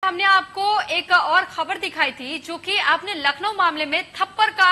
हमने आपको एक और खबर दिखाई थी, जो कि आपने लखनऊ मामले में थप्पड़ का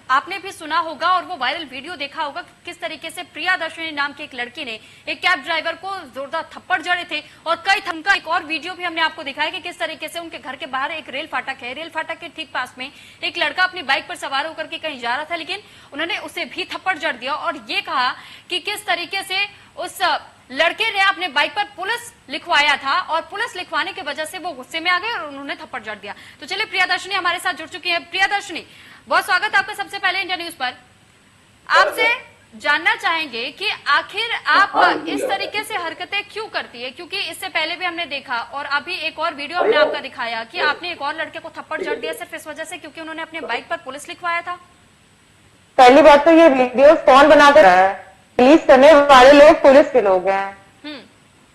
आपने भी सुना होगा और वो वायरल वीडियो देखा होगा, किस तरीके से प्रियादर्शनी नाम की एक लड़की ने एक कैब ड्राइवर को जोरदार थप्पड़ जड़े थे। और कई थमका एक और वीडियो भी हमने आपको दिखाया कि किस तरीके से उनके घर के बाहर एक रेल फाटक है, रेल फाटक के ठीक पास में एक लड़का अपनी बाइक पर सवार होकर के कहीं जा रहा था, लेकिन उन्होंने उसे भी थप्पड़ जड़ दिया और ये कहा कि किस तरीके से उस लड़के ने अपने बाइक पर पुलिस लिखवाया था और पुलिस लिखवाने की वजह से वो गुस्से में आ गए और उन्होंने थप्पड़ जड़ दिया। तो चलिए प्रियादर्शनी हमारे साथ जुड़ चुकी है। प्रियादर्शनी, बहुत स्वागत आपका सबसे पहले इंडिया न्यूज पर। आपसे जानना चाहेंगे कि आखिर आप इस तरीके से हरकतें क्यों करती है, क्योंकि इससे पहले भी हमने देखा और अभी एक और वीडियो हमने आपका दिखाया कि आपने एक और लड़के को थप्पड़ जड़ दिया सिर्फ इस वजह से क्योंकि उन्होंने अपने बाइक पर पुलिस लिखवाया था। पहली बात तो ये वीडियो कौन बनाकर है? रिलीज करने वाले लोग पुलिस के लोग हैं,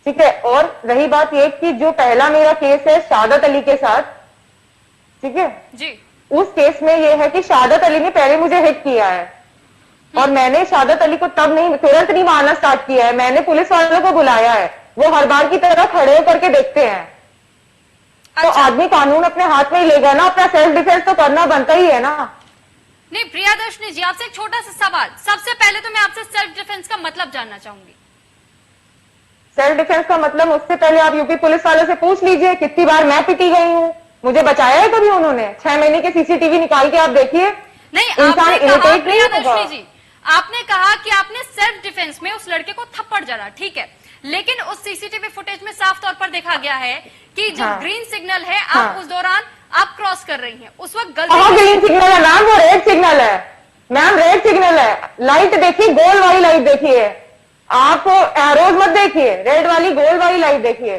ठीक है। और रही बात ये कि जो पहला मेरा केस है शहादत अली के साथ, ठीक है जी, उस केस में ये है कि शहादत अली ने पहले मुझे हिट किया है और मैंने शहादत अली को तब नहीं, तुरंत नहीं मारना स्टार्ट किया है, मैंने पुलिस वालों को बुलाया है। वो हर बार की तरह खड़े होकर के देखते हैं। तो आदमी कानून अपने हाथ में ही लेगा ना, अपना सेल्फ डिफेंस तो करना बनता ही है ना। नहीं प्रियादर्शनी जी, आपसे एक छोटा सा सवाल। सबसे पहले तो मैं आपसे सेल्फ डिफेंस का मतलब जानना चाहूंगी। सेल्फ डिफेंस का मतलब मुझसे पहले आप यूपी पुलिस वालों से पूछ लीजिए कितनी बार मैं पिटी गई हूँ, मुझे बचाया है कभी उन्होंने? 6 महीने के सीसीटीवी निकाल के आप देखिए। नहीं, आपने कहा प्रियादर्शनी जी, आपने कहा कि आपने सेल्फ डिफेंस में उस लड़के को थप्पड़ जड़ा, ठीक है, लेकिन उस सीसीटीवी फुटेज में साफ तौर पर देखा गया है कि जो ग्रीन सिग्नल है आप उस दौरान आप क्रॉस कर रही हैं, उस वक्त गलती। ग्रीन सिग्नल है मैम, वो रेड सिग्नल है मैम, रेड सिग्नल है। लाइट देखिए, गोल वाली लाइट देखिए, आप एरोज मत देखिए, रेड वाली गोल वाली लाइट देखिए।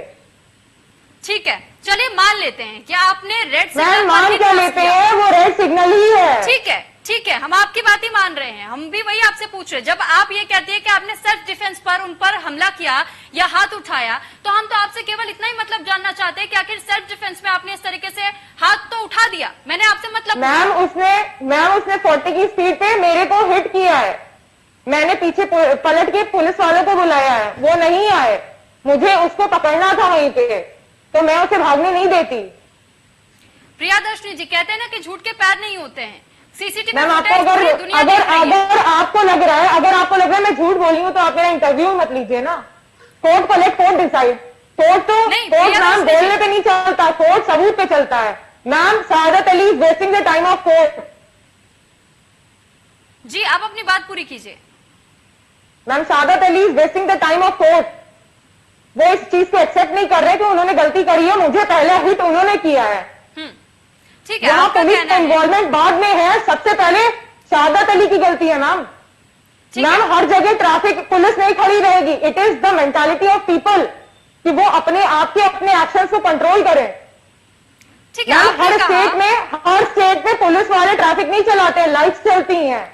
ठीक है, चलिए मान लेते हैं कि आपने रेड सिग्नल मान क्या लेते हैं, वो रेड सिग्नल ही है। ठीक है, ठीक है, हम आपकी बात ही मान रहे हैं, हम भी वही आपसे पूछ रहे हैं। जब आप ये कहती है कि आपने सेल्फ डिफेंस पर उन पर हमला किया या हाथ उठाया, तो हम तो आपसे केवल इतना ही मतलब जानना चाहते हैं कि आखिर सेल्फ डिफेंस में आपने इस तरीके से हाथ तो उठा दिया। मैंने आपसे मतलब मैम उसने 40 की स्पीड पे मेरे को हिट किया है, मैंने पीछे पलट के पुलिस वालों को बुलाया है, वो नहीं आए, मुझे उसको पकड़ना था वहीं पे, तो मैं उसे भागने नहीं देती। प्रियादर्शनी जी, कहते हैं ना कि झूठ के पैर नहीं होते हैं। सीसीटीवी मैम आपको अगर आपको लग रहा है, अगर आपको लग रहा है मैं झूठ बोली हूँ तो आप मेरा इंटरव्यू मत लीजिए ना। कोर्ट पलट, कोर्ट डिसाइड। कोर्ट तो कोर्ट मैम बोलने पे नहीं चलता, कोर्ट सबूत पे चलता है। Ma'am Shahadat Ali is wasting the time of court. जी, आप अपनी बात पूरी कीजिए। Ma'am Shahadat Ali is wasting the time of court. वो इस चीज को एक्सेप्ट नहीं कर रहे कि उन्होंने गलती करी है, मुझे पहले हिट उन्होंने किया है। ठीक है, पुलिस का इन्वॉल्वमेंट बाद में है, सबसे पहले शहादत अली की गलती है मैम। मैम हर जगह ट्रैफिक पुलिस नहीं खड़ी रहेगी, it is the mentality of people कि वो अपने आप के अपने एक्शंस को कंट्रोल करें। ठीक है, हर स्टेट में पुलिस वाले ट्रैफिक नहीं चलाते, लाइट्स चलती हैं।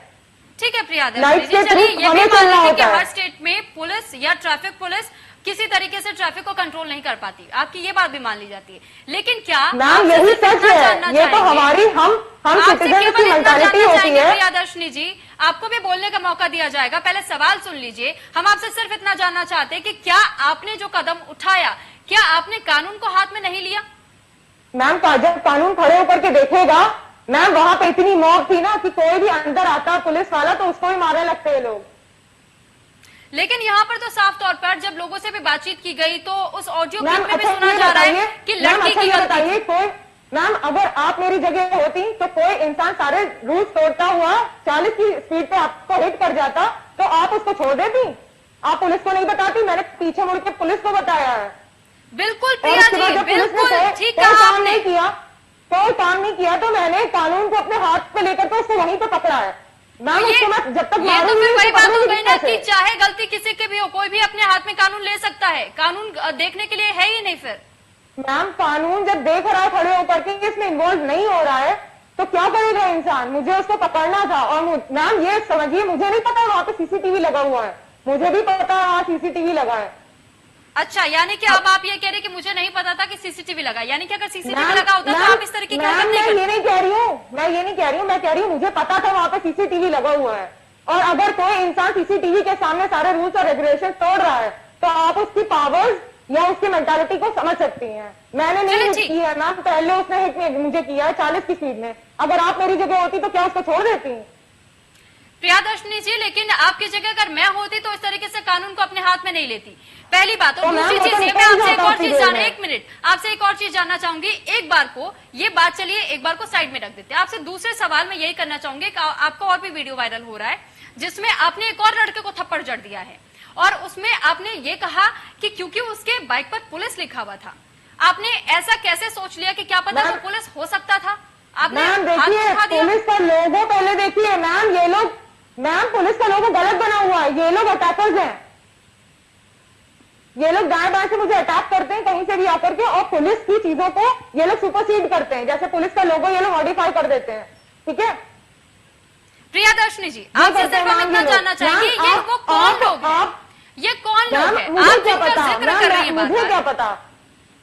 ठीक है प्रियादर्शनी, चलिए ये भी मान लीजिए कि हर स्टेट में पुलिस या ट्रैफिक पुलिस किसी तरीके से ट्रैफिक को कंट्रोल नहीं कर पाती, आपकी ये बात भी मान ली जाती है। लेकिन क्या मैम यही सच है, ये तो हमारी हम सिटीजन की मेंटालिटी होती है। प्रियादर्शनी जी, आपको भी बोलने का मौका दिया जाएगा, पहले सवाल सुन लीजिए। हम आपसे सिर्फ इतना जानना चाहते हैं कि क्या आपने जो कदम उठाया, क्या आपने कानून को हाथ में नहीं लिया? मैम जब कानून खड़े होकर के देखेगा, मैम वहां पे इतनी मौत थी ना कि कोई भी अंदर आता पुलिस वाला तो उसको ही मारने लगते हैं लोग। लेकिन यहाँ पर तो साफ तौर पर जब लोगों से भी बातचीत की गई तो उस ऑडियो क्लिप में भी सुना जा रहा है कि लड़की की गलती। कोई मैम अगर आप मेरी जगह होती तो कोई इंसान सारे रूल्स तोड़ता हुआ 40 की स्पीड पे आपको हिट कर जाता तो आप उसको छोड़ देती? आप पुलिस को नहीं बताती? मैंने पीछे मुड़ के पुलिस को बताया है। बिल्कुल प्रिया जी, बिल्कुल ठीक कहा आपने। कोई काम नहीं किया तो मैंने कानून को अपने हाथ पे लेकर के उसको वहीं पे पकड़ा है। मैम उसको मैं जब तक ये तो फिर वही बात हो गई ना कि चाहे गलती किसी की भी हो, कोई भी अपने हाथ में कानून ले सकता है, कानून देखने के लिए है ही नहीं। फिर मैम कानून जब देख रहा है खड़े होकर के इसमें इन्वॉल्व नहीं हो रहा है तो क्या करेगा इंसान? मुझे उसको पकड़ना था। और मैम ये समझिए, मुझे नहीं पता वहां पे सीसीटीवी लगा हुआ है, मुझे भी पता है वहां सीसीटीवी लगा है। अच्छा, यानी कि अब आप ये कह रहे कि मुझे नहीं पता था कि सीसीटीवी लगा, यानी कि अगर सीसीटीवी लगा होता तो आप इस तरह की हरकत नहीं करते। मैं ये नहीं कह रही हूँ, मैं कह रही हूँ मुझे पता था वहां पे सीसीटीवी लगा हुआ है। और अगर कोई इंसान सीसीटीवी के सामने सारे रूल्स और रेगुलेशन तोड़ रहा है तो आप उसकी पावर्स या उसकी मेंटालिटी को समझ सकती हैं। मैंने नहीं चलिए, हिट ठीक। की है मैम, पहले उसने हिट मुझे किया है 40 की स्पीड में। अगर आप मेरी जगह होती तो क्या उसको छोड़ देती? प्रियादर्शनी जी, लेकिन आपकी जगह अगर मैं होती तो इस तरीके से कानून को अपने हाथ में नहीं लेती, पहली बात। और तो दूसरी मैम, चीज वो तो ये, मैं निकल आपसे एक जाता और चीज उसी जानना, देर में। एक मिनट, आपसे एक और चीज जानना चाहूंगी। एक बार को ये बात चलिए, एक बार को साइड में रख देते हैं। आपसे दूसरे सवाल में यही करना चाहूंगी कि आपका और भी वीडियो वायरल हो रहा है जिसमें आपने एक और लड़के को थप्पड़ जड़ दिया है, और उसमें आपने ये कहा कि क्योंकि उसके बाइक पर पुलिस लिखा हुआ था। आपने ऐसा कैसे सोच लिया कि क्या पता वो पुलिस हो सकता था? आपने मैम हाथ देखिए, उठा दिया। पुलिस का लोगो पहले देखिए मैम, ये लोग, मैम पुलिस का लोगो गलत बना हुआ है, ये लोग अटैकर्स हैं। ये लोग दाएं बाएं से मुझे अटैक करते हैं कहीं से भी आकर के, और पुलिस की चीजों को ये लोग सुपरसीड करते हैं। जैसे पुलिस का लोगो ये लोग मॉडिफाई कर देते हैं, ठीक है। प्रियादर्शनी जी, आपसे सिर्फ हम इतना जानना चाहेंगे, ये वो कौन लोग हैं? ये कौन लोग हैं? मुझे आप क्या जिनका पता जिक्र कर रही हैं मुझे बार-बार। क्या पता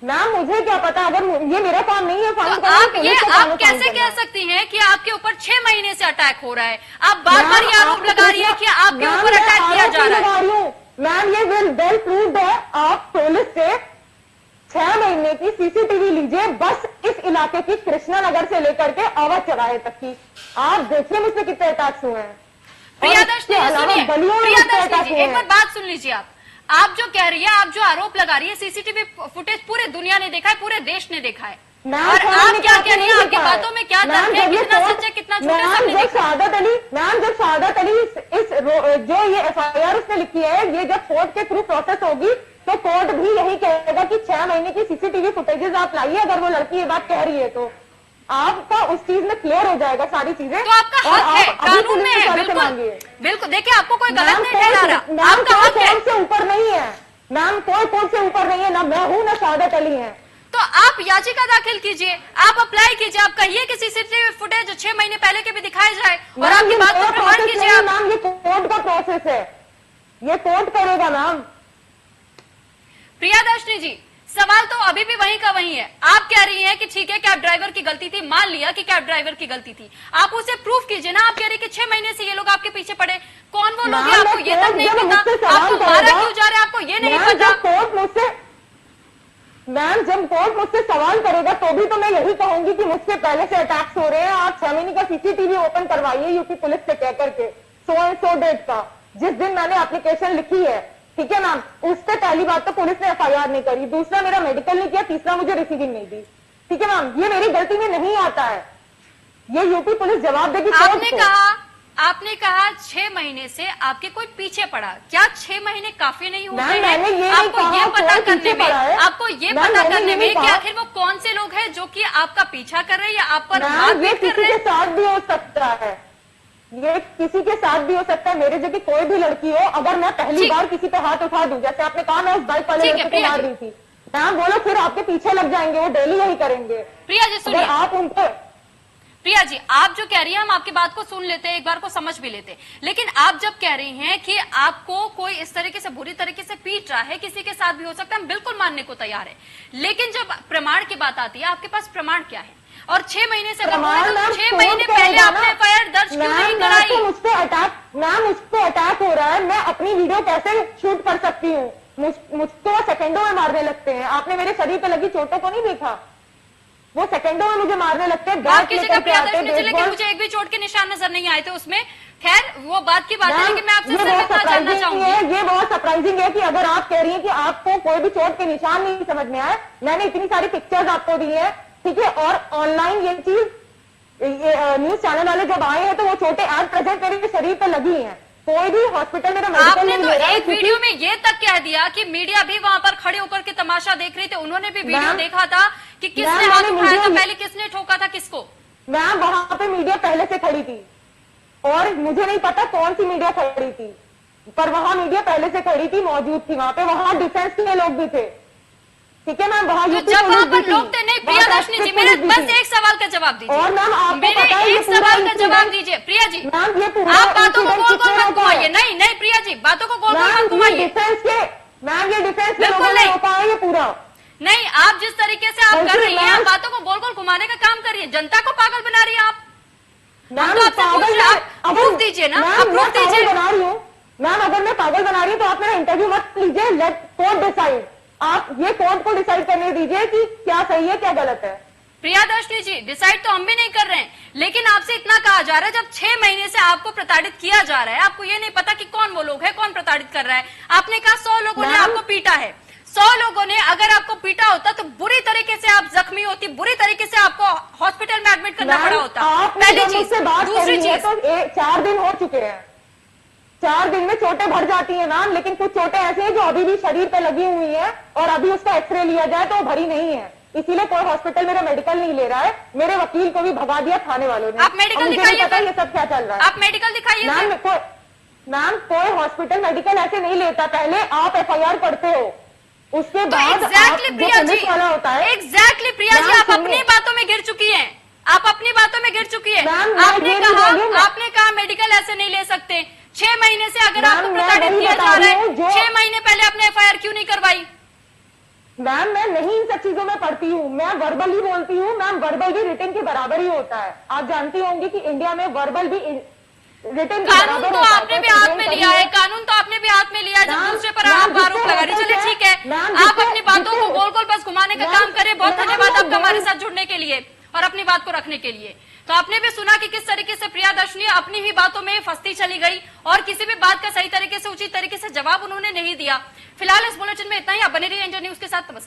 मैम, मुझे क्या पता? अगर ये मेरा काम नहीं है तो फाइन करना, आप पुलिस ये का आप काम है कैसे फाइन कह करना। सकती हैं कि आपके ऊपर 6 महीने से अटैक हो रहा है? आप बार बार ये मैम, आरोप आपको लगा रही है कि आपके मैम, ऊपर मैं अटैक किया आरोप जा नहीं रहा है। लगा रही हूँ। मैम ये वेल प्रूव्ड है। आप पुलिस से 6 महीने की सीसीटीवी लीजिए, बस इस इलाके की कृष्णा नगर से लेकर के आवाज चौराहे तक की। आप देखिए मुझसे कितने अटैक्स हुए हैं। प्रियादर्शनी जी सुनिए, प्रियादर्शनी जी एक बार मैम बात सुन लीजिए। आप जो कह रही है, आप जो आरोप लगा रही है, सीसीटीवी फुटेज पूरे दुनिया ने देखा है, पूरे देश ने देखा है, और आप क्या कह रही है? आपकी बातों में क्या तर्क है? कितना सच है, कितना झूठ है, सबने देखा। शहादत अली मैम, जब शहादत अली जो ये एफआईआर उसने लिखी है, ये जब कोर्ट के थ्रू प्रोसेस होगी तो कोर्ट भी यही कहेगा कि 6 महीने की सीसीटीवी फुटेजेस आप लाइए। अगर वो लड़की ये बात कह रही है तो आपका उस चीज में क्लियर हो जाएगा सारी चीजें। तो आपका हक है, कानून में है, बिल्कुल बिल्कुल। देखिए, आपको कोई गलत नहीं ठहरा रहा, आपका हक है। कोर्ट से ऊपर नहीं है मैम, कोई कोर्ट से ऊपर नहीं है, ना मैं हूँ ना शहादत अली है। तो आप याचिका दाखिल कीजिए, आप अप्लाई कीजिए, आप कहिए कि सीसीटीवी फुटेज 6 महीने पहले के भी दिखाए जाए, और आपकी बात को प्रमाण कीजिए। आप मैम ये कोर्ट का प्रोसेस है, ये कोर्ट करेगा मैम। प्रियादर्शनी जी, सवाल तो अभी भी वहीं का वहीं है। आप कह रही हैं कि ठीक है, कैब ड्राइवर की गलती थी, मान लिया कि कैब ड्राइवर की गलती थी, आप उसे प्रूफ कीजिए ना। आप कह रही कि 6 महीने से ये लोग आपके पीछे पड़े, कौन वो लोग हैं? आपको ये तक नहीं पता, आपको मारा क्यों जा रहा है, आपको ये नहीं पता। कोर्ट मुझसे मैम, जब कोर्ट मुझसे सवाल करेगा तो भी तो मैं यही कहूंगी कि मुझसे पहले से अटैक्स हो रहे हैं। आप 6 महीने का सीसीटीवी ओपन करवाइए यूपी पुलिस से कह करके, 100 डेट का, जिस दिन मैंने एप्लीकेशन लिखी है, ठीक है मैम। उससे पहली बात तो पुलिस ने एफआईआर नहीं करी, दूसरा मेरा मेडिकल नहीं किया, तीसरा मुझे रिसीविंग नहीं दी, ठीक है मैम। ये मेरी गलती में नहीं आता है, ये यूपी पुलिस जवाब देगी। आपने कहा 6 महीने से आपके कोई पीछे पड़ा, क्या 6 महीने काफी नहीं होते हैं? आपको ये पता करने में, आपको ये पता करने में कि आखिर वो कौन से लोग हैं जो कि आपका पीछा कर रहे हैं या आप पर मारपीट कर रहे हैं? किसी के साथ भी हो सकता है, ये किसी के साथ भी हो सकता है, मेरे जैसी कोई भी लड़की हो। अगर मैं पहली बार किसी पे हाथ उठा दूं, जैसे आपने कहा मैं उस बाइक वाले लड़के को मार रही थी, मैम बोलो फिर आपके पीछे लग जाएंगे, वो डेली यही करेंगे। प्रिया जी सुनिए, आप उनको, प्रिया जी आप जो कह रही हैं हम आपकी बात को सुन लेते हैं, एक बार को समझ भी लेते हैं, लेकिन आप जब कह रही हैं कि आपको कोई इस तरीके से बुरी तरीके से पीट रहा है, किसी के साथ भी हो सकता है, हम बिल्कुल मानने को तैयार है, लेकिन जब प्रमाण की बात आती है, आपके पास प्रमाण क्या है? और 6 महीने से 6 महीने पहले आपने एफआईआर दर्ज क्यों नहीं कराई? मुझ पे अटैक हो रहा है, मैं अपनी वीडियो कैसे शूट कर सकती हूँ? मुझको सेकंडों में मारने लगते हैं। आपने मेरे शरीर पे लगी चोटों को नहीं देखा? वो सेकंडों में मुझे मारने लगते हैं। आपकी जगह प्रियादर्शनी जी, लेकिन मुझे एक भी चोट के निशान नजर नहीं आए थे उसमें। खैर वो बात की बात है, लेकिन मैं आपसे सिर्फ इतना जानना चाहूंगी। ये बहुत सरप्राइजिंग है कि अगर आप कह रही हैं कि आपको कोई भी चोट के निशान नहीं समझ में आए, मैंने इतनी सारी पिक्चर्स आपको दी है, ठीक है, और ऑनलाइन ये चीज न्यूज चैनल वाले जब आए हैं तो वो चोटें एज प्रेजेंट मेरे शरीर पे लगी हैं। कोई भी हॉस्पिटल मेरा मेडिकल नहीं ले रहा है। एक वीडियो में ये तक कह दिया कि मीडिया भी वहां पर खड़े होकर के तमाशा देख रही थी, उन्होंने भी वीडियो देखा था कि किसने हाथ उठाया था, पहले किसने ठोका था किसको। मैम वहां पे मीडिया पहले से खड़ी थी और मुझे नहीं पता कौन सी मीडिया खड़ी थी, पर वहां मीडिया पहले से खड़ी थी, मौजूद थी वहां पे। वहां डिफेंस के लोग भी थे, ठीक है मैम। वहां जब वहां पर लोग थे, नहीं प्रियादर्शनी जी मेरे बस एक सवाल का जवाब दीजिए, और मैम आप मेरे एक सवाल का जवाब दीजिए। प्रिया जी मैम ये आप बातों को गोल गोल मत घुमाइए, नहीं नहीं प्रिया जी बातों को गोल गोल मत घुमाइए। डिफेंस के मैम ये डिफेंस के बिल्कुल नहीं होता है ये पूरा नहीं। आप जिस तरीके से आप कर रही हैं, आप बातों को गोल गोल घुमाने का काम करिए, जनता को पागल बना रही है आप। हम तो आपसे पूछ रहे हैं, प्रूफ दीजिए ना, आप प्रूफ दीजिए। बना रही हूँ मैम, अगर मैं पागल बना रही हूँ तो आप मेरा इंटरव्यू मत लीजिए, लेट कोर्ट डिसाइड। आप ये कोर्ट को डिसाइड करने दीजिए कि क्या सही है क्या गलत है। प्रियादर्शनी जी, डिसाइड तो हम भी नहीं कर रहे हैं, लेकिन आपसे इतना कहा जा रहा है जब 6 महीने से आपको प्रताड़ित किया जा रहा है, आपको ये नहीं पता कि कौन वो लोग है, कौन प्रताड़ित कर रहा है। आपने कहा 100 लोगों ने आपको पीटा है। 100 लोगों ने अगर आपको पीटा होता तो बुरी तरीके से आप जख्मी होती, बुरी तरीके से आपको हॉस्पिटल में एडमिट करना पड़ा होता। पहली चीज। दूसरी चीज, तो 4 दिन हो चुके हैं, 4 दिन में चोटें भर जाती है मैम, लेकिन कुछ चोटें ऐसी हैं जो अभी भी शरीर पे लगी हुई है और अभी उसका एक्सरे लिया जाए तो वो भरी नहीं है, इसीलिए कोई हॉस्पिटल मेरा मेडिकल नहीं ले रहा है। मेरे वकील को भी भगा दिया थाने वालों ने। आप मेडिकल दिखाइए, ये सब क्या चल रहा है। आप मेडिकल दिखाइए। मैम कोई हॉस्पिटल मेडिकल ऐसे नहीं लेता, पहले आप FIR करते हो, उसके बाद एग्जैक्टली प्रिया जी, वाला होता है। एग्जैक्टली प्रिया जी, आप अपनी बातों में गिर चुकी हैं, आप अपनी बातों में गिर चुकी है। आपने कहा मेडिकल ऐसे नहीं ले सकते। 6 महीने से अगर आपको प्रताड़ित किया जा रहा है, 6 महीने पहले आपने FIR क्यों नहीं करवाई? मैम मैं नहीं इन सब चीजों में पढ़ती हूँ, मैं वर्बल ही बोलती हूँ मैम, वर्बल भी रिटन के बराबर ही होता है। आप जानती होंगी कि इंडिया में वर्बल भी रिटन कानून तो आपने भी हाथ में लिया है, कानून तो आपने भी हाथ में लिया है, जब दूसरे पर आप आरोप लगा रही। चलिए ठीक है, आप अपनी बातों को गोल गोल बस घुमाने का काम करें। बहुत धन्यवाद आपका हमारे साथ जुड़ने के लिए और अपनी बात को रखने के लिए। तो आपने भी सुना कि किस तरीके से प्रियादर्शनी अपनी ही बातों में फंसती चली गई और किसी भी बात का सही तरीके से, उचित तरीके से जवाब उन्होंने नहीं दिया। फिलहाल इस बुलेटिन में इतना ही। आप बने रहिए इंडिया न्यूज के साथ। नमस्कार।